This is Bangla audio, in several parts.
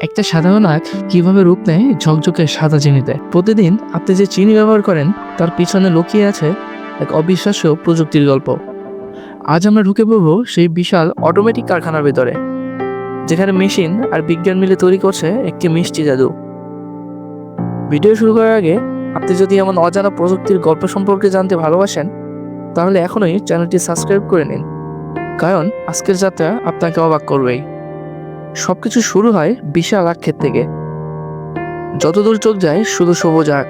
একটা সাধারণ আখ কিভাবে রূপ নেয় ঝকঝকে সাদা চিনিতে। প্রতিদিন আপনি যে চিনি ব্যবহার করেন তার পিছনে লুকিয়ে আছে এক অবিশ্বাস্য প্রযুক্তির গল্প। আজ আমরা ঢুকে পড়ব সেই বিশাল অটোমেটিক কারখানার ভেতরে, যেখানে মেশিন আর বিজ্ঞান মিলে তৈরি করছে একটি মিষ্টি জাদু। ভিডিও শুরু করার আগে আপনি যদি এমন অজানা প্রযুক্তির গল্প সম্পর্কে জানতে ভালোবাসেন, তাহলে এখনই চ্যানেলটি সাবস্ক্রাইব করে নিন, কারণ আজকের যাত্রা আপনাকে অবাক করবেই। সবকিছু শুরু হয় বিশাল আখ ক্ষেত থেকে। যতদূর চোখ যায় শুধু সবুজ আখ।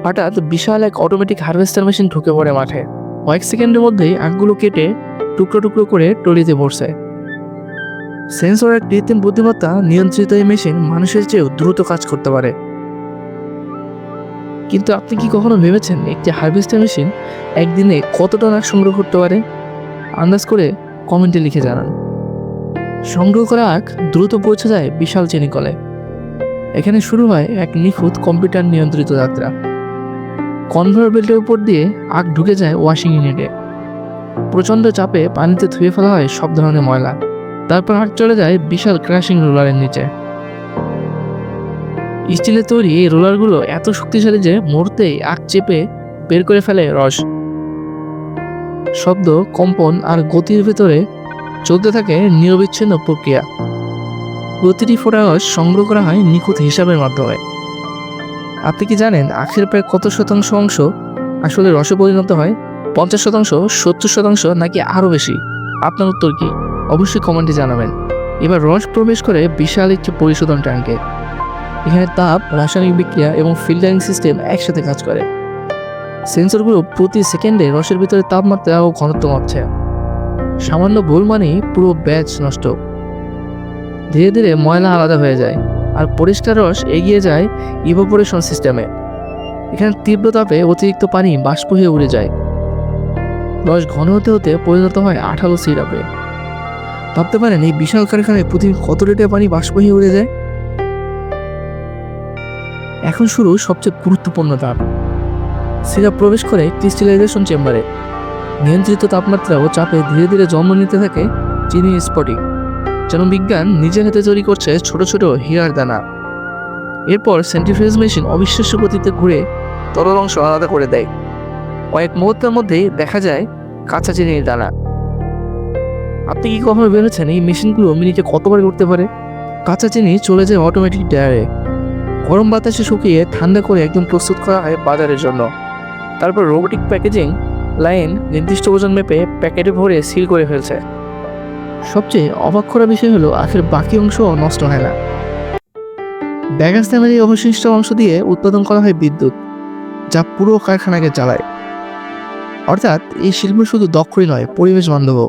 হঠাৎ বিশাল এক অটোমেটিক হারভেস্টার মেশিন ঢুকে পড়ে মাঠে। কয়েক সেকেন্ডের মধ্যেই আখগুলো কেটে টুকরো টুকরো করে ট্রলিতে ভরছে। সেন্সর আর কৃত্রিম বুদ্ধিমত্তা নিয়ন্ত্রিত এই মেশিন মানুষের চেয়েও দ্রুত কাজ করতে পারে। কিন্তু আপনি কি কখনো ভেবেছেন একটি হারভেস্টার মেশিন একদিনে কত টন আখ সংগ্রহ করতে পারে? আন্দাজ করে কমেন্টে লিখে জানান। সংগ্রহ করা আখ দ্রুত পৌঁছে যায় বিশাল চিনি কলে। এখানে শুরু হয় এক নিখুঁত কম্পিউটার নিয়ন্ত্রিত যাত্রা। কনভেয়র বেল্টের উপর দিয়ে আখ ঢুকে যায় ওয়াশিং ইউনিটে। প্রচণ্ড চাপে পানিতে ধুয়ে ফেলা হয় সব ধরনের ময়লা। তারপর আখ চলে যায় বিশাল ক্র্যাশিং রোলারের নিচে। স্টিলের তৈরি এই রোলারগুলো এত শক্তিশালী যে মুহূর্তেই আখ চেপে বের করে ফেলে রস। শব্দ, কম্পন আর গতির ভেতরে চলতে থাকে নিরবিচ্ছিন্ন প্রক্রিয়া। প্রতিটি ফোঁটা রস সংগ্রহ করা হয় নিখুঁত হিসাবের মাধ্যমে। আপনি কি জানেন আখের প্রায় কত শতাংশ অংশ আসলে রসে পরিণত হয়? 50%, 70%, নাকি আরও বেশি? আপনার উত্তর কি? অবশ্যই কমেন্টে জানাবেন। এবার রস প্রবেশ করে বিশাল একটি পরিশোধন ট্যাঙ্কে। এখানে তাপ, রাসায়নিক বিক্রিয়া এবং ফিল্টারিং সিস্টেম একসাথে কাজ করে। সেন্সরগুলো প্রতি সেকেন্ডে রসের ভিতরে তাপমাত্রা ও ঘনত্ব মাপছে। সামান্য ভুল মানেই পুরো ব্যাচ নষ্ট। ধীরে ধীরে ময়লা আলাদা হয়ে যায় আর পরিষ্কার রস এগিয়ে যায় ইভাপোরেশন সিস্টেমে। এখানে তীব্র তাপে অতিরিক্ত পানি বাষ্প হয়ে উড়ে যায়। রস ঘন হতে হতে পরিণত হয় আঠালো সিরাপে। ভাবতে পারেন এই বিশাল কারখানায় প্রতিদিন কত লিটার পানি বাষ্প হয়ে উড়ে যায়। এখন শুরু সবচেয়ে গুরুত্বপূর্ণ ধাপ। সিরাপ প্রবেশ করে ক্রিস্টালাইজেশন চেম্বারে। নিয়ন্ত্রিত তাপমাত্রা ও চাপে ধীরে ধীরে জন্ম নিতে থাকে চিনির স্ফটিক, যেন বিজ্ঞান নিজের হাতে তৈরি করছে ছোট ছোট হীরার দানা। এরপর সেন্ট্রিফিউজ মেশিন অবিশ্বাস্য গতিতে ঘুরে তরল অংশ আলাদা করে দেয়। কয়েক মুহূর্তের মধ্যেই দেখা যায় কাঁচা চিনির দানা। আপনি কি কখনো ভেবেছেন এই মেশিনগুলো মিনিটে কতবার ঘুরতে পারে? কাঁচা চিনি চলে যায় অটোমেটিক ড্রায়ারে। গরম বাতাসে শুকিয়ে ঠান্ডা করে একদম প্রস্তুত করা হয় বাজারের জন্য। তারপর রোবোটিক প্যাকেজিং লাইন নির্দিষ্ট ওজন মেপে প্যাকেটে ভরে সিল করে ফেলছে। সবচেয়ে অবাক করা বিষয় হলো আখের বাকি অংশও নষ্ট হয় না। ব্যাগাস নামের এই অবশিষ্ট অংশ দিয়ে উৎপাদন করা হয় বিদ্যুৎ, যা পুরো কারখানাকে চালায়। অর্থাৎ এই শিল্প শুধু দক্ষই নয়, পরিবেশ বান্ধবও।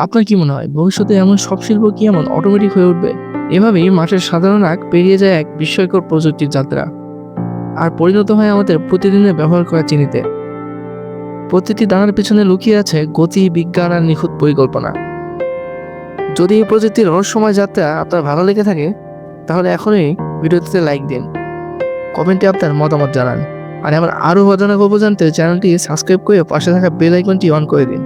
আপনার কি মনে হয় ভবিষ্যতে এমন সব শিল্প কি এমন অটোমেটিক হয়ে উঠবে? এভাবেই মাঠের সাধারণ আখ পেরিয়ে যায় এক বিস্ময়কর প্রযুক্তির যাত্রা আর পরিণত হয় আমাদের প্রতিদিনের ব্যবহার করা চিনিতে। প্রতিটি দানার পিছনে লুকিয়ে আছে গতি, বিজ্ঞান আর নিখুঁত পরিকল্পনা। যদি এই প্রযুক্তির রহস্যময় যাত্রা আপনার ভালো লেগে থাকে, তাহলে এখনই ভিডিওটিতে লাইক দিন, কমেন্টে আপনার মতামত জানান। আর এমন আরও অজানা গল্প জানতে চ্যানেলটি সাবস্ক্রাইব করে পাশে থাকা বেল আইকনটি অন করে দিন,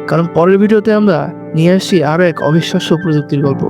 কারণ পরের ভিডিওতে আমরা নিয়ে আসছি আরও এক অবিশ্বাস্য প্রযুক্তির গল্প।